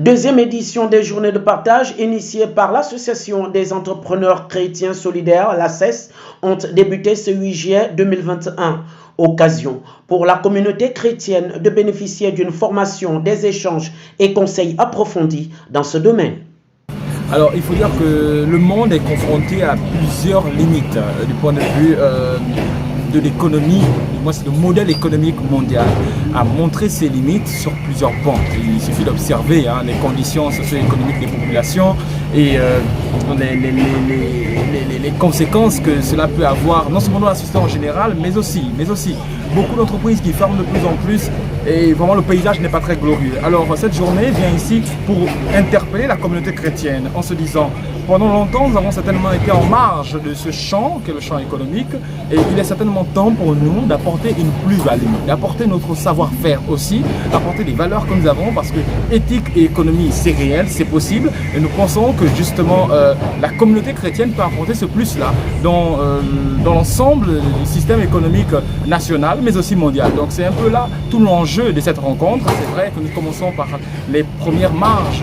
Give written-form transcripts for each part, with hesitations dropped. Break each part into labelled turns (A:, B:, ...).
A: Deuxième édition des journées de partage initiées par l'Association des entrepreneurs chrétiens solidaires, l'ACES, ont débuté ce 8 juillet 2021. Occasion pour la communauté chrétienne de bénéficier d'une formation, des échanges et conseils approfondis dans ce domaine.
B: Alors, il faut dire que le monde est confronté à plusieurs limites du point de vue de l'économie. Moi, c'est le modèle économique mondial a montré ses limites sur plusieurs pans. Il suffit d'observer les conditions socio-économiques des populations et les conséquences que cela peut avoir, non seulement dans la société en général, mais aussi beaucoup d'entreprises qui ferment de plus en plus et vraiment le paysage n'est pas très glorieux. Alors cette journée vient ici pour interpeller la communauté chrétienne en se disant, pendant longtemps nous avons certainement été en marge de ce champ qui est le champ économique et il est certainement temps pour nous d'apporter une plus-value, d'apporter notre savoir-faire aussi, d'apporter des valeurs que nous avons parce que éthique et économie c'est réel, c'est possible et nous pensons que justement la communauté chrétienne peut apporter ce plus-là dans l'ensemble du système économique national mais aussi mondial. Donc c'est un peu là tout l'enjeu de cette rencontre. C'est vrai que nous commençons par les premières marches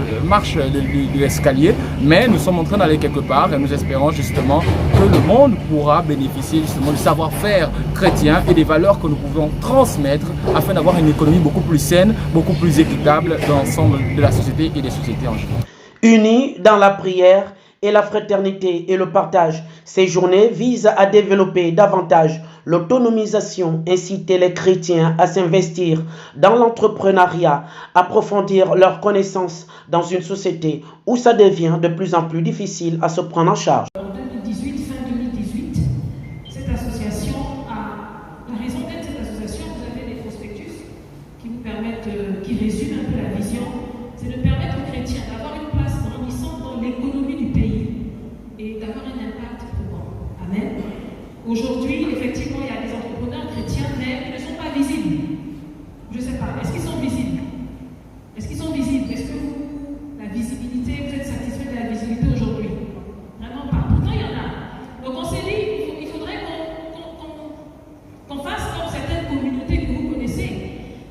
B: de l'escalier, mais nous sommes en train d'aller quelque part et nous espérons justement que le monde pourra bénéficier justement du savoir-faire chrétien et des valeurs que nous pouvons transmettre afin d'avoir une économie beaucoup plus saine, beaucoup plus équitable dans l'ensemble de la société et des sociétés en général.
A: Unis dans la prière et la fraternité et le partage, ces journées visent à développer davantage l'autonomisation, inciter les chrétiens à s'investir dans l'entrepreneuriat, approfondir leurs connaissances dans une société où ça devient de plus en plus difficile à se prendre en charge.
C: En 2018, fin 2018, cette association la raison d'être de cette association, vous avez des prospectus qui vous permettent, qui résument un peu la vision, c'est de permettre aux chrétiens d'avoir une place grandissante dans l'économie du pays et d'avoir un impact probant. Amen. Aujourd'hui, effectivement, il y a des entrepreneurs chrétiens, mais ils ne sont pas visibles. Je ne sais pas. Est-ce qu'ils sont visibles? Est-ce qu'ils sont visibles? Est-ce que la visibilité, vous êtes satisfait de la visibilité aujourd'hui? Vraiment pas. Pourtant, il y en a. Donc, on s'est dit, il faudrait qu'on fasse comme certaines communautés que vous connaissez,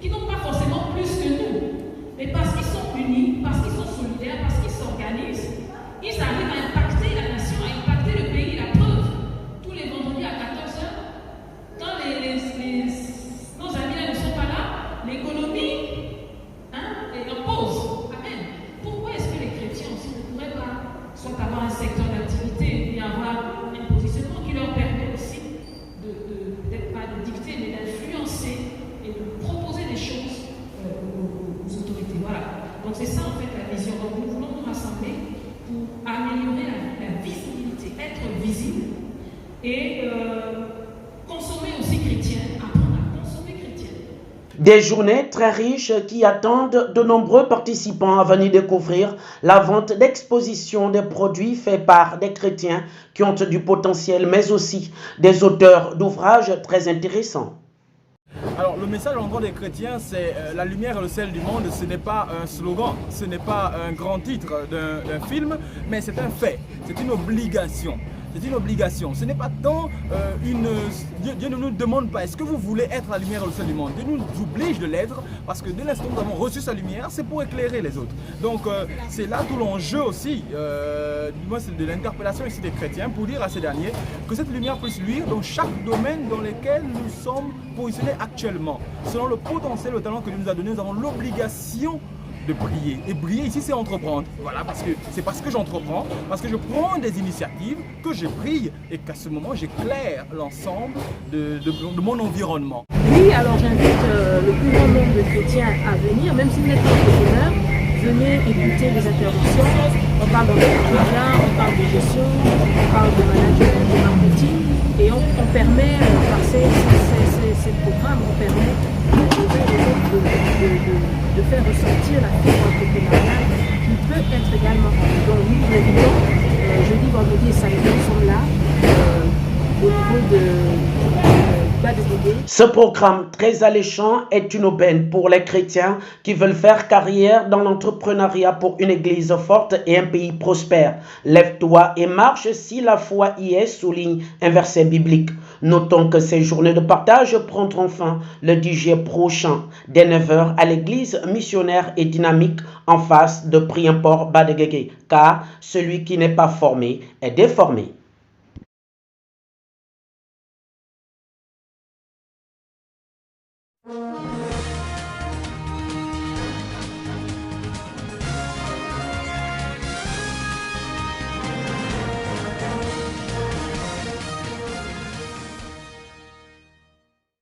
C: qui n'ont pas forcément plus que nous, mais parce qu'ils sont unis, parce qu'ils sont solidaires, parce qu'ils s'organisent, ils arrivent à impacter la nation, à impacter le pays. La preuve, tous les vendredis à 14h, quand nos amis là ne sont pas là, l'économie est en pause. Amen. Pourquoi est-ce que les chrétiens aussi ne pourraient pas soit avoir un secteur d'activité et avoir un positionnement qui leur permet aussi peut-être pas de dicter, mais d'influencer et de proposer des choses aux autorités. Voilà. Donc c'est ça en fait la vision. Donc nous voulons nous rassembler pour améliorer la visibilité, être visible et consommer aussi chrétien, apprendre à consommer chrétien.
A: Des journées très riches qui attendent de nombreux participants à venir découvrir la vente d'expositions des produits faits par des chrétiens qui ont du potentiel, mais aussi des auteurs d'ouvrages très intéressants.
B: Alors le message encore des chrétiens, c'est la lumière et le sel du monde, ce n'est pas un slogan, ce n'est pas un grand titre d'un film, mais c'est un fait, c'est une obligation. C'est une obligation. Ce n'est pas tant Dieu ne nous demande pas, est-ce que vous voulez être la lumière et le sel du monde? Dieu nous oblige de l'être parce que dès l'instant où nous avons reçu sa lumière, c'est pour éclairer les autres. Donc c'est là tout l'enjeu aussi, moi c'est de l'interpellation ici des chrétiens pour dire à ces derniers que cette lumière puisse luire dans chaque domaine dans lequel nous sommes positionnés actuellement. Selon le potentiel, le talent que Dieu nous a donné, nous avons l'obligation de briller. Et briller ici, c'est entreprendre. Voilà, parce que c'est parce que j'entreprends, parce que je prends des initiatives que je brille et qu'à ce moment, j'éclaire l'ensemble de mon environnement.
C: Oui, alors j'invite le plus grand nombre de chrétiens à venir, même si vous n'êtes pas entrepreneur, venez écouter les interventions. On parle d'entrepreneuriat, on parle de gestion, on parle de management, de marketing, et on permet, par ces programmes, on permet de faire ressortir la fibre entrepreneuriale qui peut être également. Donc nous invitons, jeudi, vendredi et samedi, nous sommes là au niveau de Badesdégué.
A: Ce programme très alléchant est une aubaine pour les chrétiens qui veulent faire carrière dans l'entrepreneuriat pour une église forte et un pays prospère. Lève-toi et marche si la foi y est, souligne un verset biblique. Notons que ces journées de partage prendront fin le 10 juillet prochain, dès 9 h à l'église missionnaire et dynamique en face de Priemport Badegege, car celui qui n'est pas formé est déformé.